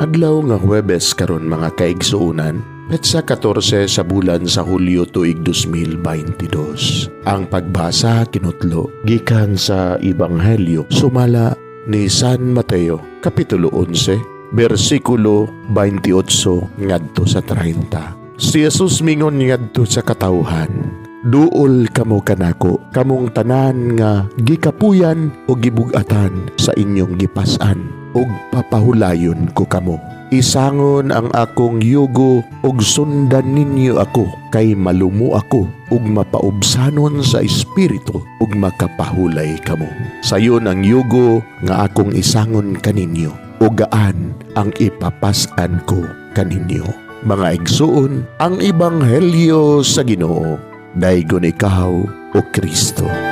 Adlaw nga Huwebes karon mga kaigsuunan, petsa 14 sa bulan sa Hulyo tuig 2022. Ang pagbasa kinutlo gikan sa Ebanghelyo sumala ni San Mateo kapitulo 11 bersikulo 28 ngadto sa 30. Si Jesus mingon ngadto sa katawhan, "Duol kamo kanako, kamong tanan nga gikapuyan o gibugatan sa inyong gipas-an, ug papahulayon ko kamo. Isangon ang akong yugo ug sundan ninyo ako, kay malumo ako ug mapaubsanon sa espiritu ug makapahulay kamo. Sayon ang yugo nga akong isangon kaninyo, ug gaan ang ipapas-an ko kaninyo." Mga igsuon, ang Ebanghelyo sa Ginoo. Daygon ikaw, O Kristo.